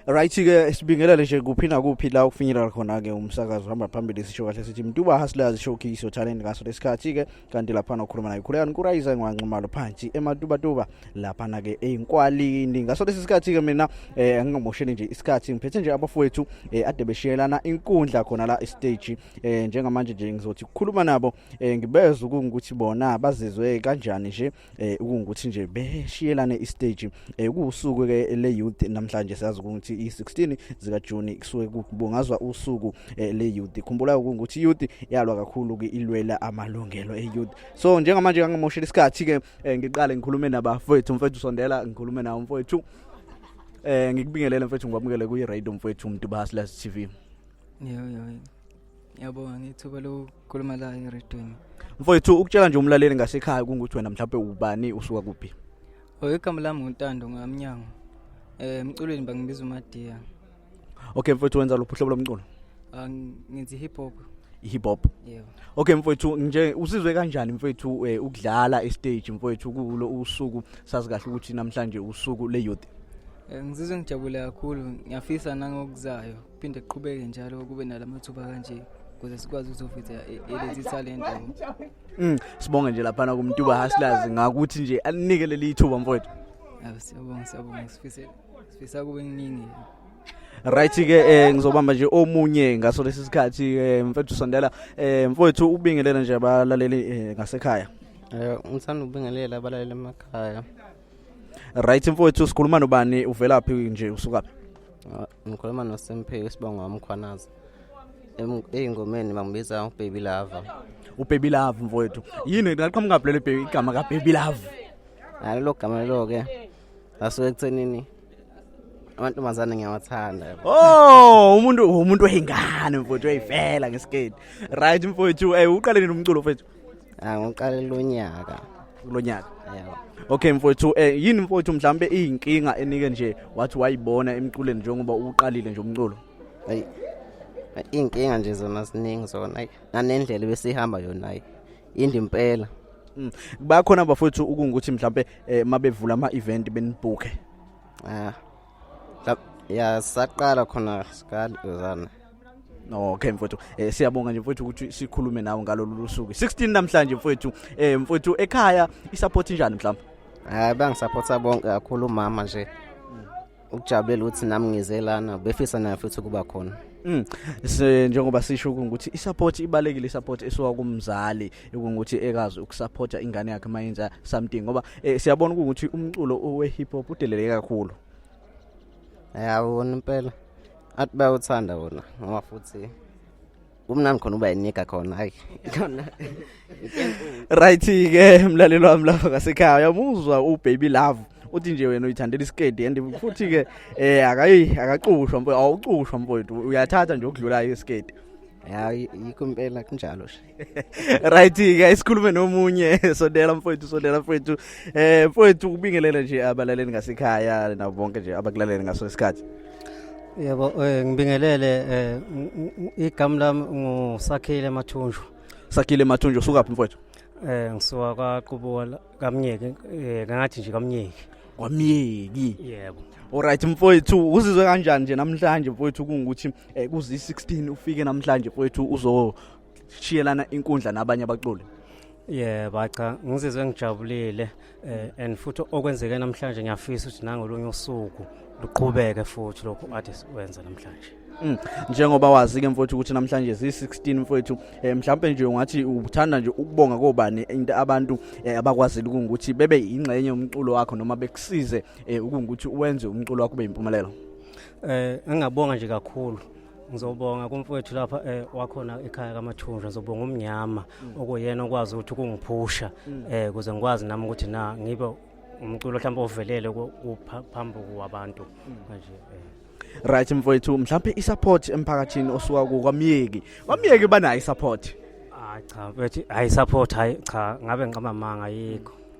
Right ke sibingelele nje kuphina kuphi la ukufinyelela khona ke umsakazo hamba phambili sisho kahle sithi Mtuba Hustlers showcase your talent ngaso lesikhathi ke kanti lapha nokhuluma naye khuleka Nkurayza ngwanqumalo phansi eMatuba lapha na ke einkwalini ngaso lesikhathi ke mina ngingamosheni nje isikhathi ngiphethe nje abafowethu ade beshiyelana inkundla khona la stage njengamanje nje ngizothi ukukhuluma nabo ngibeza ukuthi bona bazizwe kanjani nje ukuthi nje beshiyelane istage kuusuku ke le youth namhlanje siyazi ukuthi i16 zika June kusuke kubungazwa usuku le youth khumbula ukuthi youth yalwa kakhulu ke ilwela amalungelo e-youth so njengamanje ngangamoshela isikhathi ke ngiqale ngikhulume nabafowethu mfethu sondela ngikhulume nawo mfowethu ngikubingelele mfethu ngwamukele ku radio mfethu Mtuba Hustlers TV yabonga ngithuba lo khuluma la eradweni mfowethu ukutshela nje umlaleli ngasekhaya ukuthi wena mhlawumbe ubani usuka kuphi igama lami uNtando ngamnyango emculweni bangibiza uMadiya. Okay mfowethu wenza lo hlobo lomculo ngenza hip-hop yebo okay mfowethu nje usizwe kanjani mfowethu ukudlala e-stage mfowethu kulo usuku sazi kahle ukuthi namhlanje usuku le youth ngizizwe ngijabule kakhulu ngiyafisa nangokuzayo phinde iqhubeke njalo kube nalamathuba kanje ukuze sikwazi ukuzofitha lezi talent sibonge nje lapha na kuMtuba Hustlers ngakuthi nje aninike lithuba mfowethu siyabonga sifisa kube nginingi right ke ngizobamba nje omunye ngaso lesikhathi mfethu sondela mfowethu ubingelela nje abalaleli ngasekhaya ngithanda ukubingelela abalaleli emakhaya right mfowethu sikhuluma nobani uvela phi nje usukaphi ngikhuluma noSemphe Sibonga wamkhwanaza engomeni bangibiza uBaby Love mfowethu yini ngaqhamuka phela igama kaBaby Love lo gama lo ke asuke ekuthenini amantombazane ngiyawathanda umuntu wengane mfowethu uyivela ngesikade right mfowethu uqaleni nomculo mfowethu ngiqale lo nyaka yebo okay mfowethu yini mfowethu mhlambe izinkinga enike nje wathi wayibona emculweni njengoba uqalile nje umculo inkinga nje zona siningi zona nanendlela besihamba yona indi impela bakhona abafowethu ukuthi mhlambe mabevula ama-event benibhuke saqala khona sikalizana okay mfowethu siyabonga nje mfowethu ukuthi sikhulume nawe ngalolu suku 16 namhlanje mfowethu mfowethu ekhaya isupport njani mhlawumbe bangisupporta bonke kakhulu umama nje ukujabulela ukuthi nami ngizelana befisa naye futhi kuba khona njengoba sisho ukuthi isupport ibalekile isupport esuka kumzali ukuthi ekazi ukusupporta ingane yakhe mayenza something ngoba siyabona ukuthi umculo we hip hop udeleleke kakhulu wona impela athi bayawuthanda wona ngoba futhi kumnandi khona uba yinika khona hayi khona right ke mlalelo wami lapha ngasekhaya uyamuzwa uBaby Love uthi nje wena uyithandela iskate and futhi ke akacushwa mfowethu awucushwa mfowethu uyathatha nje ukudlula iskate yikho impela kunjalo right ke isikhulume nomunye sondela mfowethu mfowethu kubingelela nje abalaleli ngasekhaya nabo bonke nje abakulaleli ngaso isikhathi yebo ngibingelele igama lami nguSakhile Mathunjwa sukaphi mfowethu ngisuka kwaQubuka kaMnyeki ngathi nje kwaMnyeki yebo alright mfowethu uzizwe kanjani nje namhlanje mfowethu ukuthi kuzi 16 ufike namhlanje mfowethu uzoshiyelana inkundla nabanye abaculi yebo cha ngizizwe ngijabulile and futhi okwenzeke namhlanje ngiyafisa ukuthi nangolunye usuku luqhubeke futhi lokho ade sikwenza namhlanje njengoba wazi ke mfowethu ukuthi namhlanje zi16 mfowethu mhlawumbe nje ungathi uthanda nje ukubonga kobani into abantu abakwazile ukuthi bebe ingxenye yomculo wakho noma bekusize ukuthi uwenze umculo wakho ube impumelelo ngingabonga nje kakhulu ngizobonga kumfowethu lapha wakhona ekhaya kaMathunjwa ngizobonga umnyama okuyena okwazi ukuthi kungiphusha ukuze ngikwazi nami ukuthi na ngibe umculo mhlawumbe ovelele kuphambi kwabantu manje right mfowethu mhlawumbe isupport emphakathini osuka kwaMyeki banayo isupport cha bethi support cha ngabe ngiqamamanga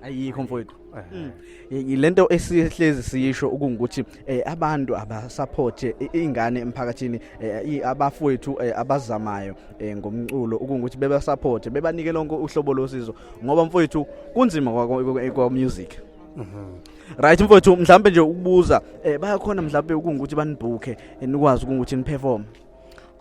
ayikho mfowethu ilento esihlezi siyisho ukuthi abantu abasupport ingane emphakathini abafowethu abazamayo ngomculo ukuthi bebe support bebanike lonke uhlobo losizo ngoba mfowethu kunzima kwa music Right mfowethu mhlambe nje ukubuza bayakhona mhlambe ukuthi banibhuke nikwazi ukuthi niperform.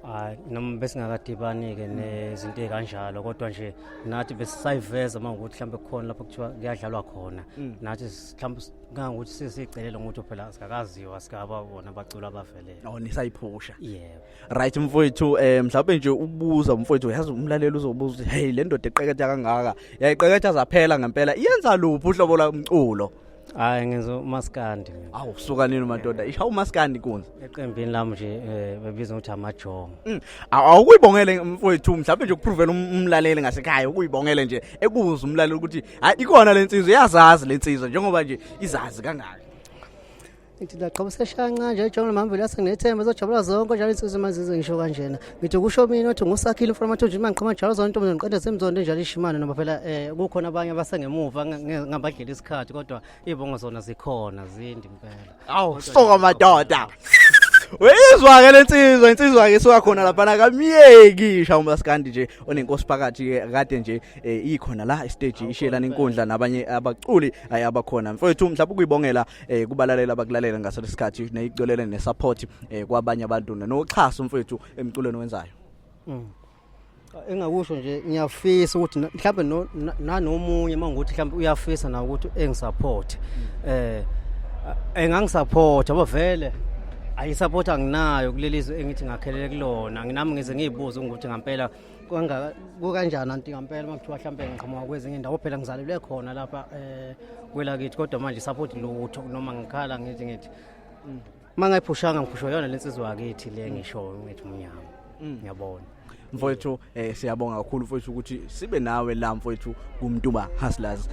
Hayi noma besingakadibani ke nezinto ezikanjalo kodwa nje nathi besisayiveza manje ukuthi mhlambe kukhona lapho kuthiwa kuyadlalwa khona nathi mhlambe kangokuthi sesicelele ukuthi phela sikakaziwa sikaba bona bacula abavelele. Oh nisayiphusha. Yebo. Right mfowethu mhlambe nje ukubuza mfowethu yazi umlaleli uzobuza ukuthi hey le ndoda eqeketha kangaka yayiqeketha zaphela ngempela iyenza luphi uhlobo lomculo. Hayi ngenza umaskandi mina. Awu suka nini madoda isha umaskandi kunzi. Eqembini lami nje bebiza ukuthi amajongo. Awukuyibongele mfowethu mhlawumbe nje ukuprovela umlaleli ngasekhaya ukuyibongele nje ekuza umlaleli ukuthi hayi ikhona lensizwe yazazi lensizwe njengoba nje izazi kangaka. Ngithi laqhubiseshanga nje ejonga manje vele asenethemba ezojabula zonke njalo insizwe mazize ngisho kanjena. Ngithi kusho mina uthi nguSakhile from Mathunjwa mangiqhama njalo zonke intombi ngiqede semzondo njalo ishimana noma phela kukhona abanye abasengemuva ngabadlela isikhathi kodwa ibongo zona zikhona zindi impela. Awu soka madoda. Wezwa ke lensizwe insizwa ke soka khona lapha kamiyeki sha umaskandi nje onenkosi phakathi ke kade nje ikhona la stage ishelana inkundla nabanye abaculi ayabakhona mfowethu mhlawumbe ukuyibongela kubalalela abakulalela ngaso lesikhathi neyicolele nesupport kwabanye abantu noxhaso mfowethu emculweni wenzayo. Engakusho nje ngiyafisa ukuthi mhlawumbe nanomunye mangukuthi mhlawumbe uyafisa na ukuthi engisupport engangi-support abavele ayisupport anginayo kulelizwe engithi ngakhelele kulona nginami ngize ngizibuza ukuthi ngempela kanjani anti ngempela makuthiwa mhlawumbe ngiqhamuka kwezinye indawo phela ngizalelwe khona lapha kwelakithi kodwa manje support lutho noma ngikhala ngithi mangayiphushanga ngiphushwa yona lensizwe yakithi le ngisho ngithi umnyama ngiyabona. Mfowethu siyabonga kakhulu mfowethu ukuthi sibe nawe la mfowethu kuMtuba Hustlers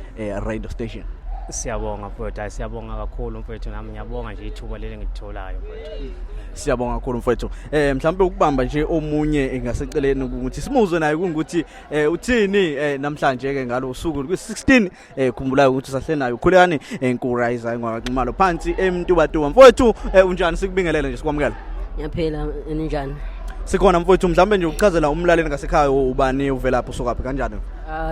radio station. Siyabonga mfowethu siyabonga kakhulu mfowethu nami ngiyabonga nje ithuba leli ngitholayo mfowethu. Siyabonga kakhulu mfowethu mhlambe ukubamba nje omunye engaseceleni ukuthi simuzwe naye ukuthi uthini namhlanje ke ngalo usuku kwi-16 khumbulayo ukuthi sahle nayo ukhulekani Nkurayza ngwaqimalo phansi emtubatuba mfowethu unjani sikubingelele nje sikwamukela. Ngiyaphela ninjani? Sikhona mfowethu mhlambe nje ukuchazela umlaleli ngasekhaya ubani uvelaphi usokaphi kanjani?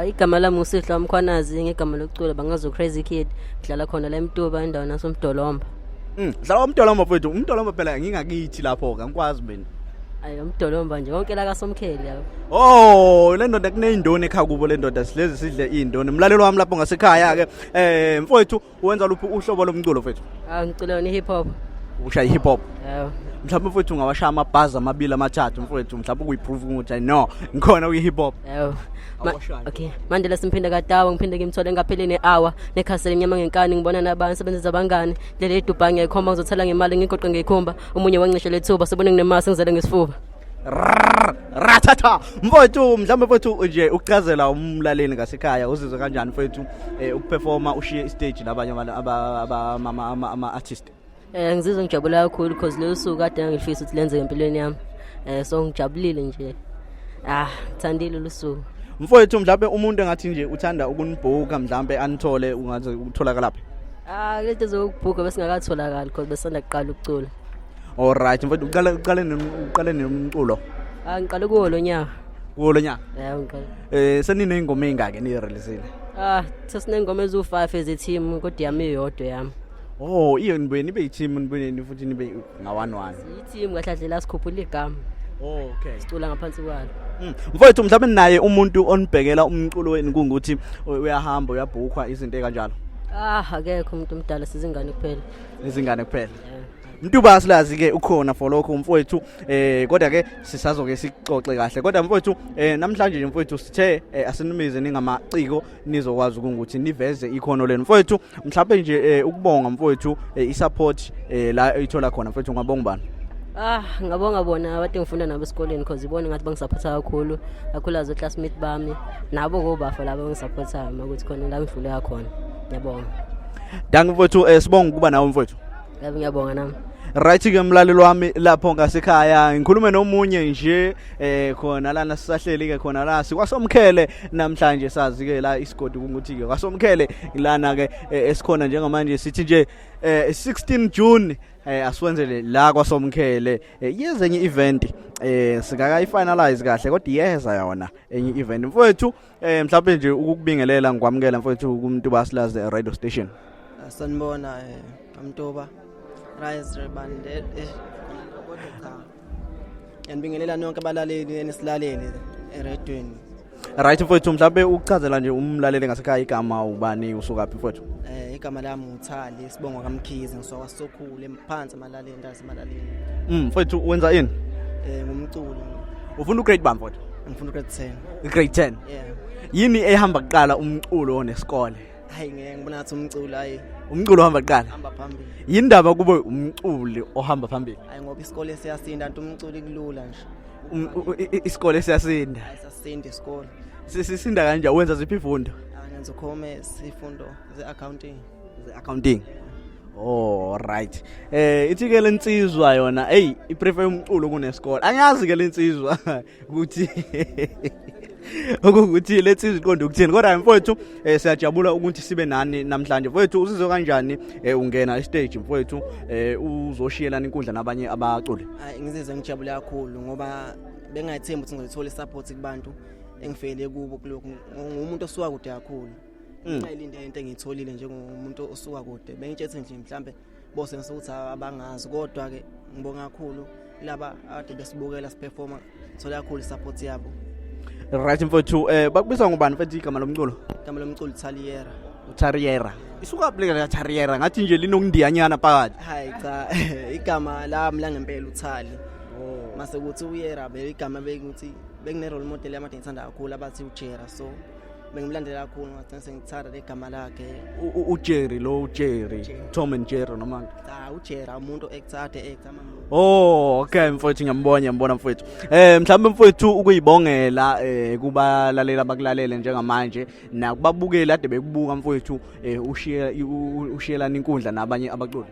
Igama lami uSihla Mkhwanazi ngegama lokucula bangazo Crazy Kid ngidlala khona la eMtuba endaweni nasoMdolomba. Dlala uMdolomba mfowethu uMdolomba phela ngingakithi lapho ke ngikwazi mina. Ayi uMdolomba nje wonke la kwaSomkhele yabo. Oh le ndoda kuneyindoni ekhaya kubo le ndoda silezi sidle indoni umlaleli wami lapho ngasekhaya ke mfowethu wenza luphi uhlobo lomculo mfowethu? Ngicula ni hip hop. Usha hip hop. Yebo. Mhlawumbe mfowethu ungawashaya amabhazi amabili amathathu mfowethu mhlawumbe ukuyiprove ukuthi no ngikhona kwi hip hop. Yebo. Okay manje lasimphinde kadawa ngiphinde ngimthole ngaphelene hour nekhasele nyama ngenkani ngibona nabantu sebenzisa abangani leli edubha ngiyakhomba ngizothala ngemali ngigoqe ngeyikhomba umunye wangisho lethuba sebone nginemasi ngizele ngesifuba. Ratata mfowethu mhlawumbe mfowethu nje ukuchazela umlaleli ngasekhaya uzizwe kanjani mfowethu ukuperforma ushiye istage labanye ama artist. Ngizizwa ngijabula kakhulu because lo suku kade ngilifisa ukuthi lenze empilweni yami. So ngijabulile nje. Thandile lo suku. Mfowethu mhlawumbe umuntu engathi nje uthanda ukunibhuka mhlawumbe anithole ungaze ukutholakala lapha. Lento zokubhuka besingakatholakala because besanda kuqala ukucula. All right mfowethu uqale nomculo. Ngiqale kuwo lo nyaka. Kuwo lo nyaka? Yebo ngiqale. Senine ingoma engake nireleasile? Sesinengoma ezu5 eze-team kodwa yami iyodwa yami. Oh iyo nibe i-team nibe futhi nibe nga1-1. I-team kahle la sikhuphula igama. Okay. Sicula ngaphansi kwalo. Mfowethu mhlawumbe naye umuntu onibhekela umculo wenu kungukuthi uyahamba uyabhukwa izinto ekanjalo. Akekho umuntu omdala sizingane kuphela. Izingane kuphela. Mtuba Hustlers ke ukhona for lokho mfowethu kodwa ke sisazoke sixoxe kahle kodwa mfowethu namhlanje nje mfowethu sithe asinimize ningamaciko nizokwazi ukuthi niveze ikhono lenu mfowethu mhlawumbe nje ukubonga mfowethu isupport la ethola khona mfowethu ngabonga bani. Ngabonga bona abantu ngifunda nabo esikoleni because ibona ngathi bangisupporta kakhulu kakhulazo classmate bami nabo kobafa labo bangisupporta ukuthi khona la ngidlule khona. Ngiyabonga. Danke mfowethu sibonga kuba nawe mfowethu. Yebo ngiyabonga nami. Right ke mlalelo wami lapho ngasekhaya ngikhulume nomunye nje khona lana sisahleli ke khona la kwaSomkhele namhlanje sazi ke la isigodi ukuthi ke kwaSomkhele lana ke esikhona njengamanje sithi nje 16 June asiwenzele la kwaSomkhele yezenye event sikaka finalize kahle kodwa iyeza yona enye event mfowethu mhlawumbe nje ukubingelela ngikwamukela mfowethu kuMtuba Hustlers radio station. Sanibona Mtuba Rise bande kodwa cha. Yanibingelela nonke abalaleli enisilaleli eredweni. Right mfowethu mhlawumbe ukuchazela nje umlaleli ngasekhaya igama ubani usuka phi mfowethu? Igama lami uThali sibonga kaMkhize ngisuka kwaSokhule phansi amalaleli ndazi amalaleli. Mfowethu wenza ini? Ngumculo. Ufuna ugrade bani mfowethu? Ngifuna grade 10. Grade 10. Yeah. Yini ehamba kuqala umculo onesikole? Hayi ngibona ngathi umculo hayi Umculo ohamba kuqala. hamba phambili. Yindaba kube umculi ohamba phambili. Hayi ngoba isikole siyasinda anti umculo kulula nje. Isikole siyasinda. Ayisasinda isikole. Sisinda kanjani wenza ziphi ifundo? Ngenza commerce ifundo ze-accounting. Ze-accounting. Oh right. Ithi ke lensizwa yona hey iprefer umculo kunesikole. Angiyazi ke lensizwa ukuthi ukuthi lensizwa iqonde ukuthini kodwa mfowethu siyajabula ukuthi sibe nani namhlanje. Mfowethu usizwe kanjani ungena stage mfowethu uzoshiyelana inkundla nabanye abaculi? Hayi ngizizwe ngijabule kakhulu ngoba bengayithemba ukuthi ngizothola support kubantu engifele kubo kulokhu ngumuntu osuka kude kakhulu. Ngiyilinde into engitholile njengomuntu osuka kude bengitshethe nje mhlambe bose ngisukuthi abangazi kodwa ke ngibonga kakhulu laba ade besibukela siperforma thola kakhulu support yabo. Right mfowethu bakubiza ngubani mfethu igama lomculo? Igama lomculo Taliera. uTariera. Isuka phela la Tariera ngathi nje linokundiyanyana phakathi. Hayi cha igama lami la ngempela uThali. Mase kuthi uyera be igama bekuthi bekune role model yamade ngithanda kakhulu abathi uJera so bengimlandela kakhulu ngathi sengithanda legama lakhe uJerry Tom and Jerry noma cha uJera umuntu actor mama. Oh okay mfowethu ngiyambona mfowethu mhlawumbe mfowethu ukuyibongela kubalalela bakulalele njengamanje nakubabukeli ade bekubuka mfowethu ushiyelana inkundla nabanye abaculi.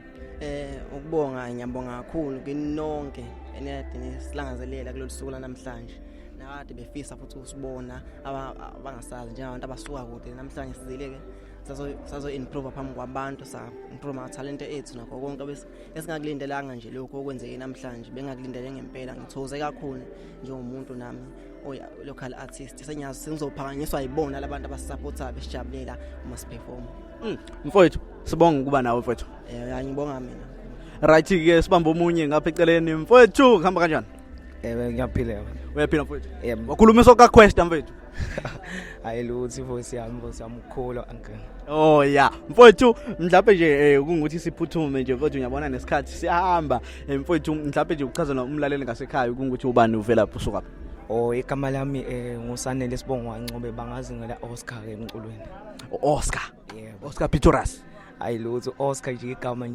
Ukubonga ngiyabonga kakhulu kinonke enede nesilangazelela kulolu suku namhlanje. Nakade befisa futhi usibona abangasazi njengabantu abasuka kude namhlanje sizileke sazo improve phambi kwabantu improve ama talent ethu nakho konke esingakulindelanga nje lokho okwenzeke namhlanje bengakulindele ngempela ngithokoze kakhulu njengomuntu nami local artist senyazi sengizophakanyiswa yibona labantu abasupporta besijabulela uma siperform. Mfowethu sibonga ukuba nawe mfowethu. Ngibonga mina. Right ke sibambe omunye ngapha eceleni mfowethu kuhamba kanjani? Ngiyaphila. Uyaphila mfowethu? Yebo. Wakhuluma soka quest mfowethu. Hayiluthi voice yami ukholo uncle. Oh yeah. Mfowethu mhlawumbe nje kungukuthi siphuthume nje mfowethu uyabona nesikhathi siyahamba mfowethu mhlawumbe nje ukuchazela umlaleli ngasekhaya kungukuthi ubani uvela usuka phi? Oh igama lami ngusanele sibongo wancobe bangazi ngela Oscar emculweni. Oscar. Yebo. Oscar Pitoras. Hayiluthi Oscar nje igama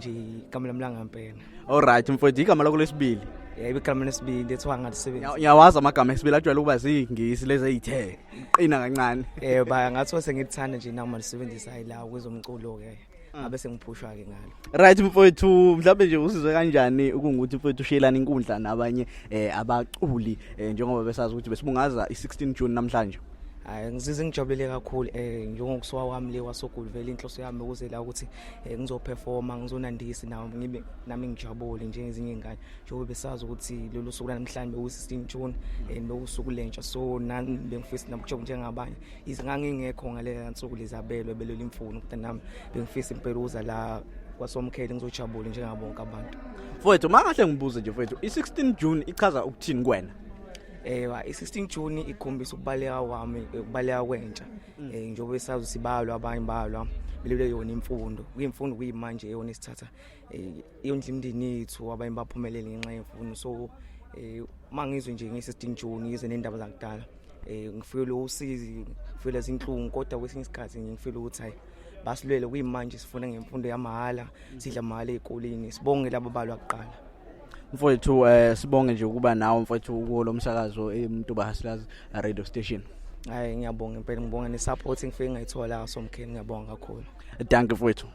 lami la ngempela. All right mfowethu igama lakho lesibili. Yebo igama lesibili lethiwa ngalisebenzi. Ngiyawazi amagama esibili ajwayele ukuba zingisi lezi ezithe qina kancane. Ba ngathi sengithanda nje nami malisebenzisa la kwezomculo ke. Abe sengiphushwa ke ngalo. Right mfowethu mhlawumbe nje usizwe kanjani ukungukuthi mfowethu ushiyelana inkundla nabanye abaculi njengoba besazi ukuthi besibungaza i16 June namhlanje? Hayi ngizizwe ngijabulele kakhulu njengokusuka kwami le kwaSokhule vele inhloso yami ukuze la ukuthi ngizoperforma ngizonandisa nami nami ngijabule njengezinye ingane njengoba besazi ukuthi lolu suku namhlanje beku16 June bekusuku lentsha so nami bengifisa nabujobule njengabanye izingangingekho ngale nsuku lezabelwe belelo imfuno ukuthi nami bengifisa impela uza la kwaSomkhele ngizojabula njengabonke abantu. Mfowethu makahle ngibuze nje mfowethu i16 June ichaza ukuthini kuwena? I16 June ikhombisa ukubaleka kwami ukubaleka kwentsha njengoba besazi sibalwa abanye balwa belele yona imfundo kuyimfundo kuyimanje eyona isithatha iyondlimndini yethu abanye baphumelele ngenxa yemfundo so mangizwe nje nge16 June yize nendaba zakudala ngifeel usizi ngifeel izinhlungu kodwa kwesinye isikhathi ngifeel ukuthi hayi basilwele kuyimanje sifuna ngemfundo yamahala sidla mahala ezikoleni sibonge labo balwa kuqala. Mfowethu sibonge nje ukuba nawe mfowethu kulo msakazo Mtuba Hustlers radio station. Hayi ngiyabonga impela ngibonga nesupport engifike ngayithola kwaSomkhele ngiyabonga kakhulu. Danke mfowethu.